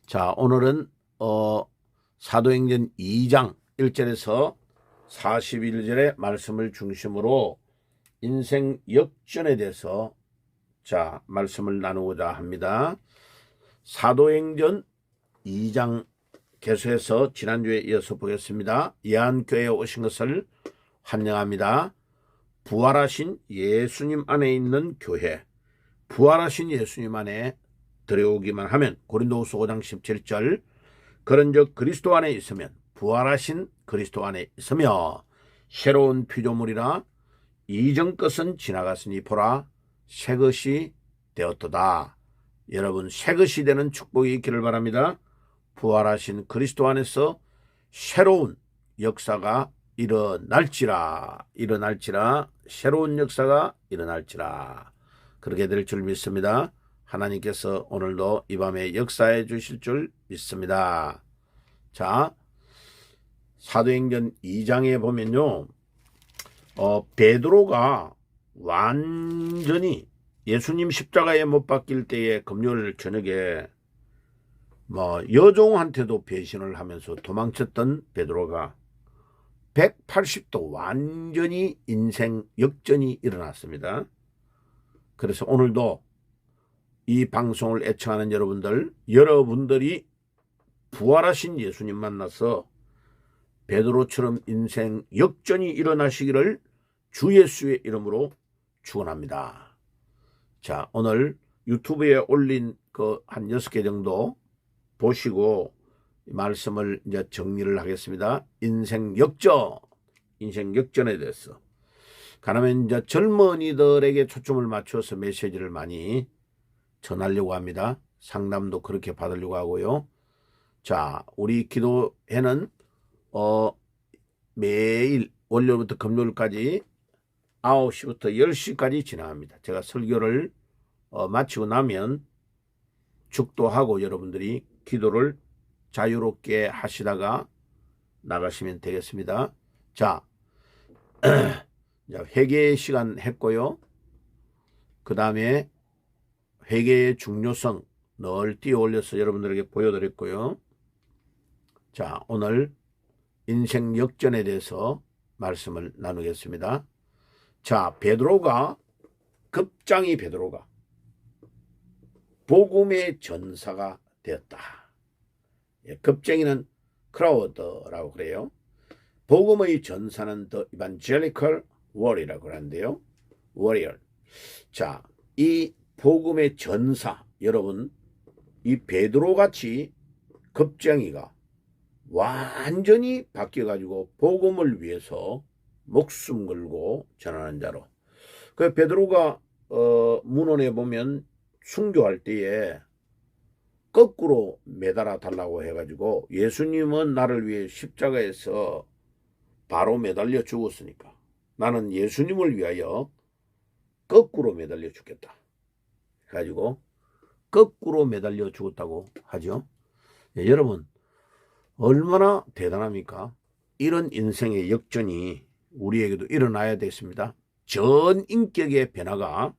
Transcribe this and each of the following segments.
자, 오늘은 사도행전 2장 1절에서 41절의 말씀을 중심으로 인생 역전에 대해서 말씀을 나누고자 합니다. 사도행전 2장 계속해서 지난주에 이어서 보겠습니다. 예한교회에 오신 것을 환영합니다. 부활하신 예수님 안에 있는 교회, 부활하신 예수님 안에 들어오기만 하면 고린도후서 5장 17절 그런즉 그리스도 안에 있으면 부활하신 그리스도 안에 있으며 새로운 피조물이라 이전 것은 지나갔으니 보라 새 것이 되었도다. 여러분, 새 것이 되는 축복이 있기를 바랍니다. 부활하신 그리스도 안에서 새로운 역사가 일어날지라 새로운 역사가 일어날지라 그렇게 될 줄 믿습니다. 하나님께서 오늘도 이 밤에 역사해 주실 줄 믿습니다. 자, 사도행전 2장에 보면요, 베드로가 완전히 예수님 십자가에 못 박힐 때에 금요일 저녁에 여종한테도 배신을 하면서 도망쳤던 베드로가 180도 완전히 인생 역전이 일어났습니다. 그래서 오늘도 이 방송을 애청하는 여러분들이 부활하신 예수님 만나서 베드로처럼 인생 역전이 일어나시기를 주 예수의 이름으로 축원합니다. 자, 오늘 유튜브에 올린 한 6개 정도 보시고 말씀을 이제 정리를 하겠습니다. 인생 역전에 대해서. 가능하면 이제 젊은이들에게 초점을 맞춰서 메시지를 많이 전하려고 합니다. 상담도 그렇게 받으려고 하고요. 자, 우리 기도회는 매일 월요일부터 금요일까지 9시부터 10시까지 진행합니다. 제가 설교를 마치고 나면 축도하고 여러분들이 기도를 자유롭게 하시다가 나가시면 되겠습니다. 자, 회개 시간 했고요. 그 다음에 회개의 중요성 늘 띄어 올려서 여러분들에게 보여드렸고요. 자, 오늘 인생 역전에 대해서 말씀을 나누겠습니다. 자, 베드로가 복음의 전사가 되었다. 급쟁이는 크라우드라고 그래요. 복음의 전사는 The Evangelical Warrior이라고 하는데요. Warrior. 자, 이 복음의 전사, 여러분, 이 베드로같이 급쟁이가 완전히 바뀌어가지고 복음을 위해서 목숨 걸고 전하는 자로. 그 베드로가 문헌에 보면 순교할 때에 거꾸로 매달아 달라고 해가지고 예수님은 나를 위해 십자가에서 바로 매달려 죽었으니까 나는 예수님을 위하여 거꾸로 매달려 죽겠다. 해가지고 거꾸로 매달려 죽었다고 하죠. 여러분, 얼마나 대단합니까? 이런 인생의 역전이 우리에게도 일어나야 되겠습니다. 전 인격의 변화가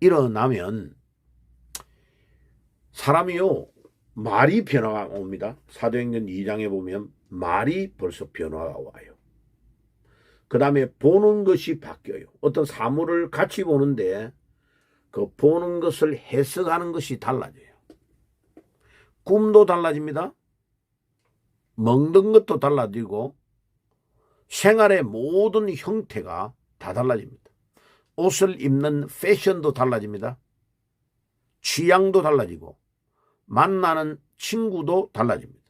일어나면 사람이요, 말이 변화가 옵니다. 사도행전 2장에 보면 말이 벌써 변화가 와요. 그 다음에 보는 것이 바뀌어요. 어떤 사물을 같이 보는데 그 보는 것을 해석하는 것이 달라져요. 꿈도 달라집니다. 먹는 것도 달라지고 생활의 모든 형태가 다 달라집니다. 옷을 입는 패션도 달라집니다. 취향도 달라지고 만나는 친구도 달라집니다.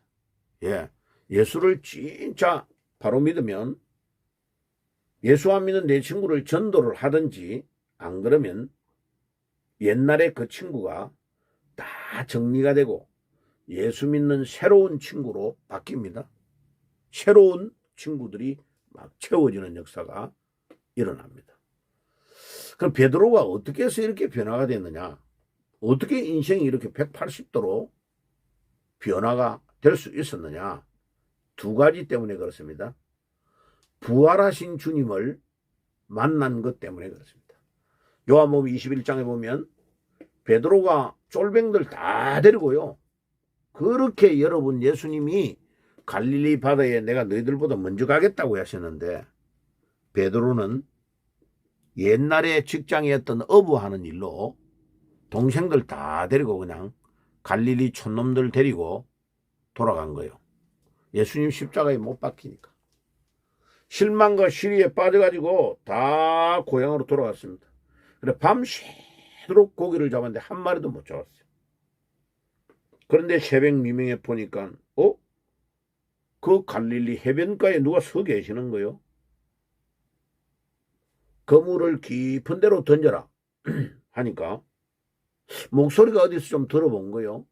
예수를 진짜 바로 믿으면 예수 안 믿는 내 친구를 전도를 하든지 안 그러면 옛날에 그 친구가 다 정리가 되고 예수 믿는 새로운 친구로 바뀝니다. 새로운 친구들이 막 채워지는 역사가 일어납니다. 그럼 베드로가 어떻게 해서 이렇게 변화가 됐느냐? 어떻게 인생이 이렇게 180도로 변화가 될 수 있었느냐? 두 가지 때문에 그렇습니다. 부활하신 주님을 만난 것 때문에 그렇습니다. 요한복음 21장에 보면 베드로가 쫄병들 다 데리고요, 그렇게 여러분 예수님이 갈릴리 바다에 내가 너희들보다 먼저 가겠다고 하셨는데 베드로는 옛날에 직장이었던 어부하는 일로 동생들 다 데리고 그냥 갈릴리 촌놈들 데리고 돌아간 거예요. 예수님 십자가에 못 박히니까. 실망과 시리에 빠져가지고 다 고향으로 돌아갔습니다. 그래 밤새도록 고기를 잡았는데 한 마리도 못 잡았어요. 그런데 새벽 미명에 보니까 그 갈릴리 해변가에 누가 서 계시는 거요. 그물을 깊은 데로 던져라 하니까 목소리가 어디서 좀 들어본 거요.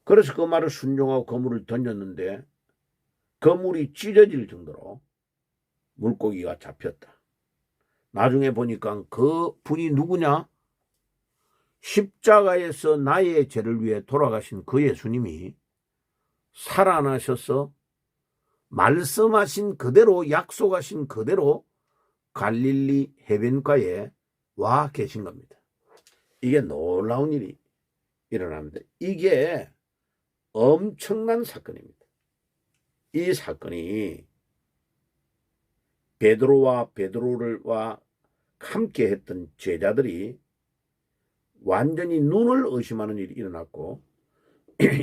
그래서 그 말을 순종하고 그물을 던졌는데 그물이 찢어질 정도로 물고기가 잡혔다. 나중에 보니까 그 분이 누구냐? 십자가에서 나의 죄를 위해 돌아가신 그 예수님이 살아나셔서 말씀하신 그대로 약속하신 그대로 갈릴리 해변가에 와 계신 겁니다. 이게 놀라운 일이 일어납니다. 이게 엄청난 사건입니다. 이 사건이 베드로와 함께 했던 제자들이 완전히 눈을 의심하는 일이 일어났고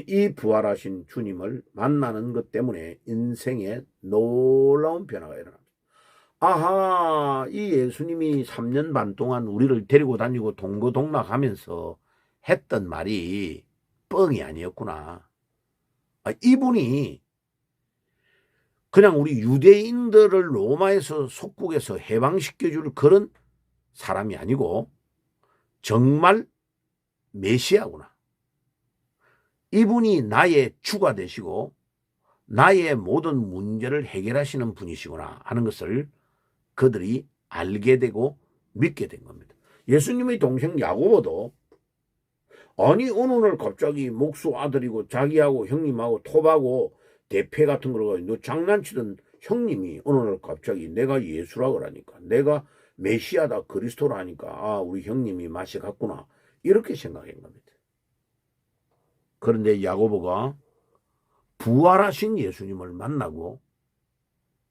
이 부활하신 주님을 만나는 것 때문에 인생에 놀라운 변화가 일어납니다. 아하, 이 예수님이 3년 반 동안 우리를 데리고 다니고 동거동락하면서 했던 말이 뻥이 아니었구나. 이분이 그냥 우리 유대인들을 로마에서 속국에서 해방시켜줄 그런 사람이 아니고 정말 메시아구나. 이분이 나의 주가 되시고 나의 모든 문제를 해결하시는 분이시구나 하는 것을 그들이 알게 되고 믿게 된 겁니다. 예수님의 동생 야고보도 아니 어느 날 갑자기 목수 아들이고 자기하고 형님하고 톱하고 대패 같은 거로 너 장난치던 형님이 어느 날 갑자기 내가 예수라 그러니까 내가 메시아다 그리스도라 하니까 아 우리 형님이 맛이 갔구나 이렇게 생각한 겁니다. 그런데 야고보가 부활하신 예수님을 만나고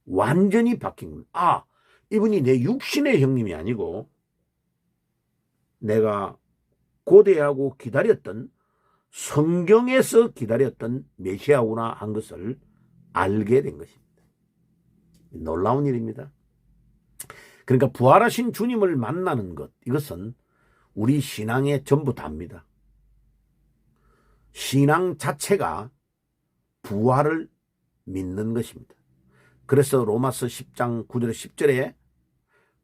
완전히 바뀐 겁니다. 아 이분이 내 육신의 형님이 아니고 내가 고대하고 기다렸던 성경에서 기다렸던 메시아구나 한 것을 알게 된 것입니다. 놀라운 일입니다. 그러니까 부활하신 주님을 만나는 것 이것은 우리 신앙의 전부 다입니다. 신앙 자체가 부활을 믿는 것입니다. 그래서 로마서 10장 9절 10절에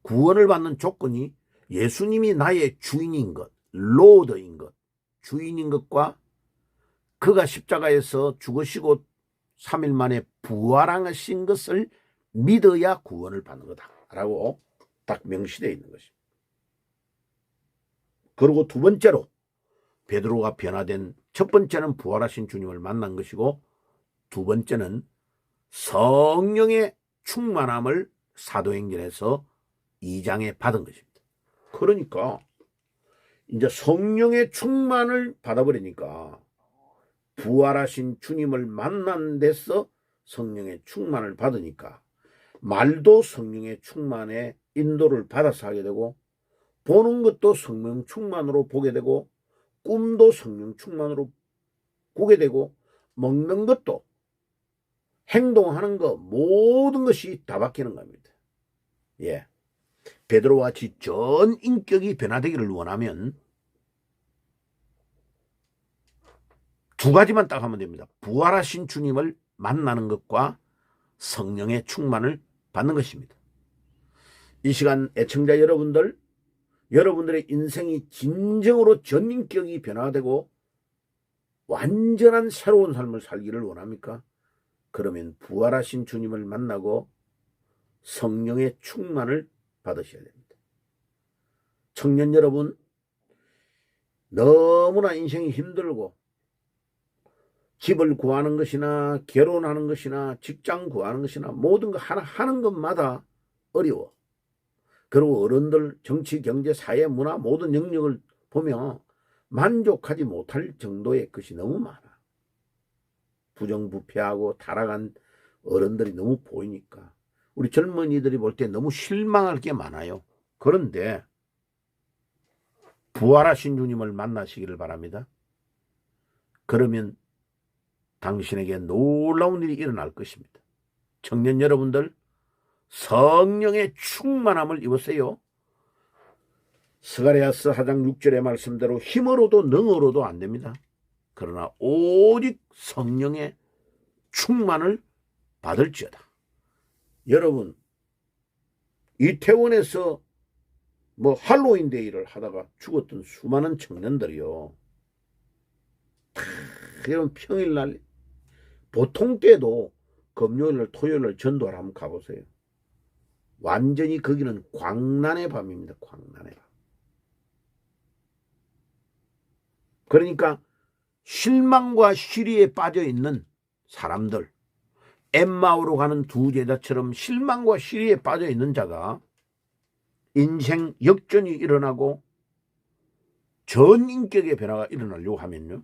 구원을 받는 조건이 예수님이 나의 주인인 것, 로드인 것, 주인인 것과 그가 십자가에서 죽으시고 3일 만에 부활하신 것을 믿어야 구원을 받는 거다라고 딱 명시되어 있는 것입니다. 그리고 두 번째로 베드로가 변화된 첫 번째는 부활하신 주님을 만난 것이고 두 번째는 성령의 충만함을 사도행전에서 2장에 받은 것입니다. 그러니까 이제 성령의 충만을 받아버리니까 부활하신 주님을 만난 데서 성령의 충만을 받으니까 말도 성령의 충만에 인도를 받아서 하게 되고 보는 것도 성령 충만으로 보게 되고 꿈도 성령 충만으로 보게 되고 먹는 것도 행동하는 것 모든 것이 다 바뀌는 겁니다. 예. 베드로와 같이 전 인격이 변화되기를 원하면 두 가지만 딱 하면 됩니다. 부활하신 주님을 만나는 것과 성령의 충만을 받는 것입니다. 이 시간 애청자 여러분들, 여러분들의 인생이 진정으로 전인격이 변화되고 완전한 새로운 삶을 살기를 원합니까? 그러면 부활하신 주님을 만나고 성령의 충만을 받으셔야 됩니다. 청년 여러분, 너무나 인생이 힘들고 집을 구하는 것이나 결혼하는 것이나 직장 구하는 것이나 모든 거 하나 하는 것마다 어려워. 그리고 어른들 정치, 경제, 사회, 문화 모든 영역을 보면 만족하지 못할 정도의 것이 너무 많아. 부정부패하고 타락한 어른들이 너무 보이니까 우리 젊은이들이 볼 때 너무 실망할 게 많아요. 그런데 부활하신 주님을 만나시기를 바랍니다. 그러면 당신에게 놀라운 일이 일어날 것입니다. 청년 여러분들, 성령의 충만함을 입으세요. 스가랴서 4장 6절의 말씀대로 힘으로도 능으로도 안 됩니다. 그러나 오직 성령의 충만을 받을지어다. 여러분, 이태원에서 할로윈 데이를 하다가 죽었던 수많은 청년들이요, 여러분 평일날 보통 때도 금요일날 토요일날 전도를 한번 가보세요. 완전히 거기는 광란의 밤입니다. 광란의 밤. 그러니까 실망과 시리에 빠져 있는 사람들, 엠마오로 가는 두 제자처럼 실망과 시리에 빠져 있는 자가 인생 역전이 일어나고 전 인격의 변화가 일어나려고 하면요,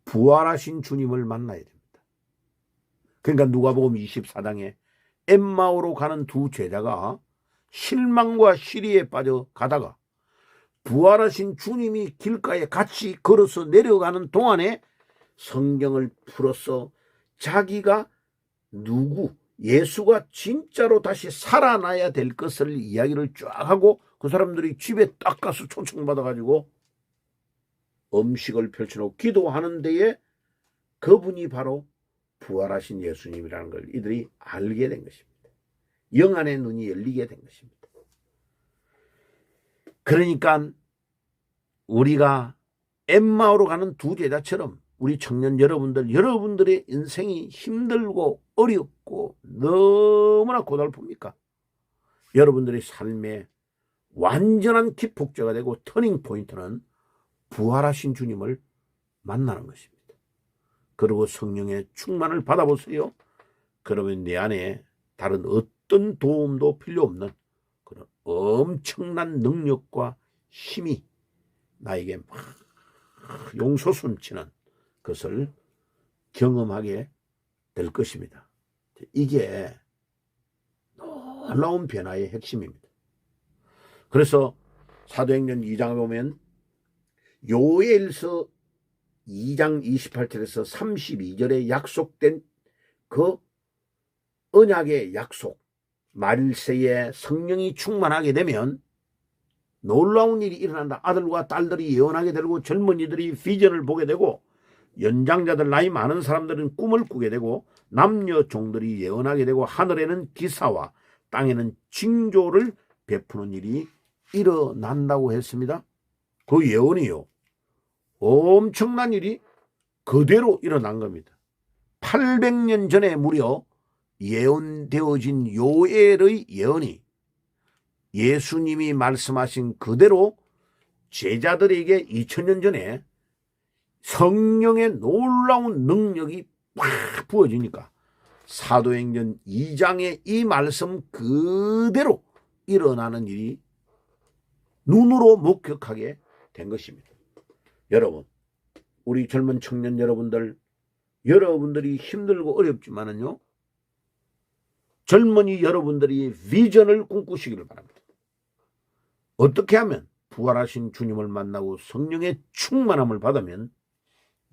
부활하신 주님을 만나야 됩니다. 그러니까 누가복음 24장에 엠마오로 가는 두 제자가 실망과 시리에 빠져 가다가 부활하신 주님이 길가에 같이 걸어서 내려가는 동안에 성경을 풀어서 자기가 예수가 진짜로 다시 살아나야 될 것을 이야기를 쫙 하고 그 사람들이 집에 딱 가서 초청받아가지고 음식을 펼쳐놓고 기도하는 데에 그분이 바로 부활하신 예수님이라는 걸 이들이 알게 된 것입니다. 영안의 눈이 열리게 된 것입니다. 그러니까 우리가 엠마오로 가는 두 제자처럼 우리 청년 여러분들의 인생이 힘들고 어렵고 너무나 고달픕니까? 여러분들의 삶의 완전한 기폭제가 되고 터닝 포인트는 부활하신 주님을 만나는 것입니다. 그리고 성령의 충만을 받아보세요. 그러면 내 안에 다른 어떤 도움도 필요 없는 그런 엄청난 능력과 힘이 나에게 막 용솟음치는 것을 경험하게 될 것입니다. 이게 놀라운 변화의 핵심입니다. 그래서 사도행전 2장에 보면 요엘서 2장 28절에서 32절에 약속된 그 언약의 약속, 말세에 성령이 충만하게 되면 놀라운 일이 일어난다. 아들과 딸들이 예언하게 되고 젊은이들이 비전을 보게 되고 연장자들 나이 많은 사람들은 꿈을 꾸게 되고 남녀 종들이 예언하게 되고 하늘에는 기사와 땅에는 징조를 베푸는 일이 일어난다고 했습니다. 그 예언이요, 엄청난 일이 그대로 일어난 겁니다. 800년 전에 무려 예언되어진 요엘의 예언이 예수님이 말씀하신 그대로 제자들에게 2000년 전에 성령의 놀라운 능력이 팍 부어지니까 사도행전 2장의 이 말씀 그대로 일어나는 일이 눈으로 목격하게 된 것입니다. 여러분, 우리 젊은 청년 여러분들이 힘들고 어렵지만은요, 젊은이 여러분들이 비전을 꿈꾸시기를 바랍니다. 어떻게 하면 부활하신 주님을 만나고 성령의 충만함을 받으면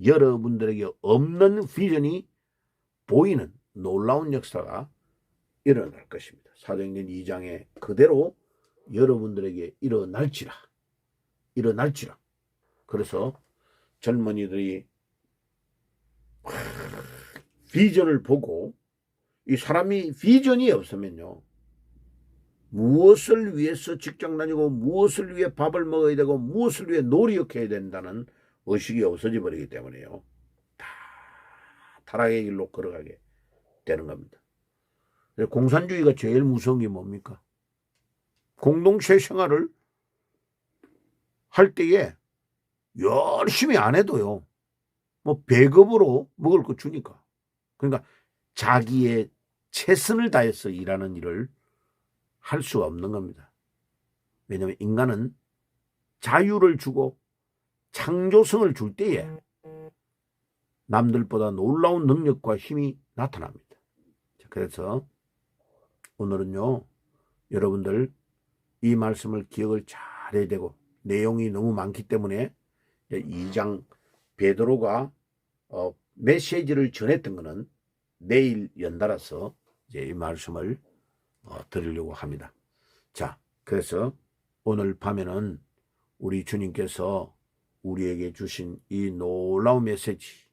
여러분들에게 없는 비전이 보이는 놀라운 역사가 일어날 것입니다. 사도행전 2장에 그대로 여러분들에게 일어날지라. 그래서 젊은이들이 비전을 보고, 이 사람이 비전이 없으면요, 무엇을 위해서 직장 다니고 무엇을 위해 밥을 먹어야 되고 무엇을 위해 노력해야 된다는 의식이 없어져 버리기 때문에요, 다 타락의 길로 걸어가게 되는 겁니다. 공산주의가 제일 무서운 게 뭡니까? 공동체 생활을 할 때에 열심히 안 해도요, 배급으로 먹을 거 주니까. 그러니까 자기의 최선을 다해서 일하는 일을 할 수가 없는 겁니다. 왜냐하면 인간은 자유를 주고 창조성을 줄 때에 남들보다 놀라운 능력과 힘이 나타납니다. 그래서 오늘은요, 여러분들 이 말씀을 기억을 잘 해야 되고, 내용이 너무 많기 때문에 2장 베드로가 메시지를 전했던 것은 내일 연달아서 이제 이 말씀을 드리려고 합니다. 자, 그래서 오늘 밤에는 우리 주님께서 우리에게 주신 이 놀라운 메시지,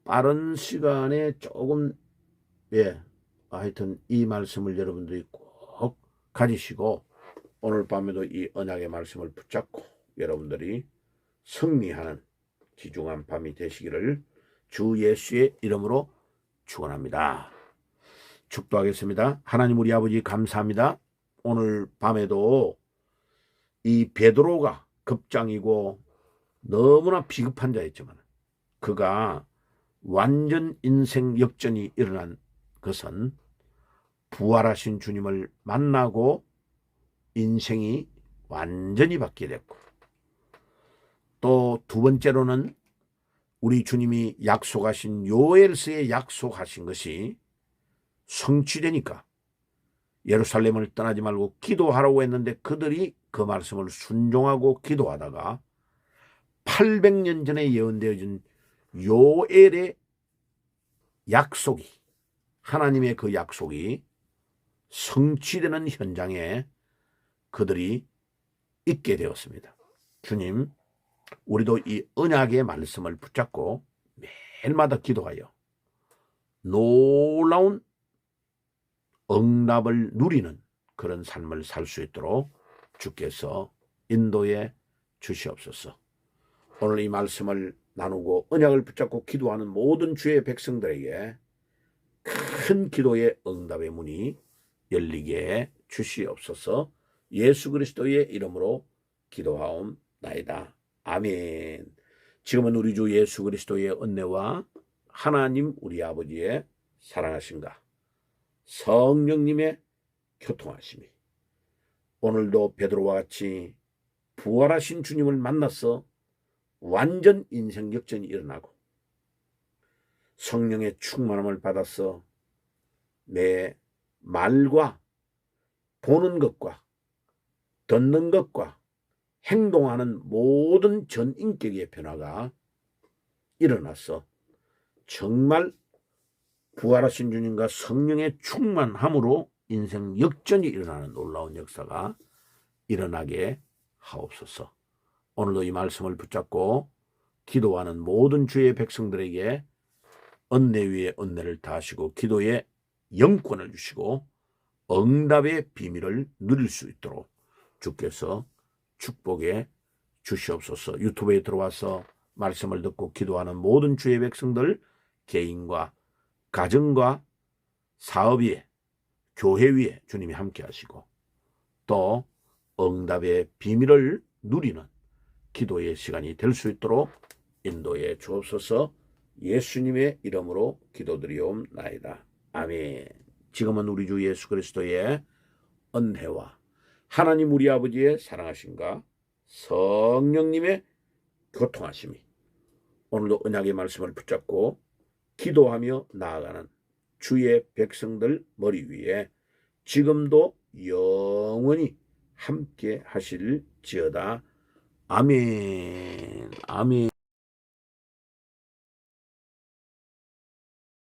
빠른 시간에 조금, 하여튼 이 말씀을 여러분들이 꼭 가지시고 오늘 밤에도 이 언약의 말씀을 붙잡고 여러분들이 승리하는 귀중한 밤이 되시기를 주 예수의 이름으로 축원합니다. 축도하겠습니다. 하나님 우리 아버지 감사합니다. 오늘 밤에도 이 베드로가 급장이고 너무나 비급한 자였지만 그가 완전 인생 역전이 일어난 것은 부활하신 주님을 만나고 인생이 완전히 바뀌게 됐고, 또 두 번째로는 우리 주님이 약속하신 요엘서에 약속하신 것이 성취되니까 예루살렘을 떠나지 말고 기도하라고 했는데 그들이 그 말씀을 순종하고 기도하다가 800년 전에 예언되어진 요엘의 약속이, 하나님의 그 약속이 성취되는 현장에 그들이 있게 되었습니다. 주님, 우리도 이 언약의 말씀을 붙잡고 매일마다 기도하여 놀라운 응답을 누리는 그런 삶을 살 수 있도록 주께서 인도해 주시옵소서. 오늘 이 말씀을 나누고 언약을 붙잡고 기도하는 모든 주의 백성들에게 큰 기도의 응답의 문이 열리게 주시옵소서. 예수 그리스도의 이름으로 기도하옵나이다. 아멘. 지금은 우리 주 예수 그리스도의 은혜와 하나님 우리 아버지의 사랑하심과 성령님의 교통하심이 오늘도 베드로와 같이 부활하신 주님을 만나서 완전 인생 역전이 일어나고 성령의 충만함을 받아서 내 말과 보는 것과 듣는 것과 행동하는 모든 전인격의 변화가 일어나서 정말 부활하신 주님과 성령의 충만함으로 인생 역전이 일어나는 놀라운 역사가 일어나게 하옵소서. 오늘도 이 말씀을 붙잡고 기도하는 모든 주의 백성들에게 은혜 위에 은혜를 다하시고 기도에 영권을 주시고 응답의 비밀을 누릴 수 있도록 주께서 축복해 주시옵소서. 유튜브에 들어와서 말씀을 듣고 기도하는 모든 주의 백성들 개인과 가정과 사업 위에 교회 위에 주님이 함께 하시고 또 응답의 비밀을 누리는 기도의 시간이 될 수 있도록 인도해 주옵소서. 예수님의 이름으로 기도드리옵나이다. 아멘. 지금은 우리 주 예수 그리스도의 은혜와 하나님 우리 아버지의 사랑하심과 성령님의 교통하심이 오늘도 언약의 말씀을 붙잡고 기도하며 나아가는 주의 백성들 머리 위에 지금도 영원히 함께 하실지어다. 아멘. 아멘.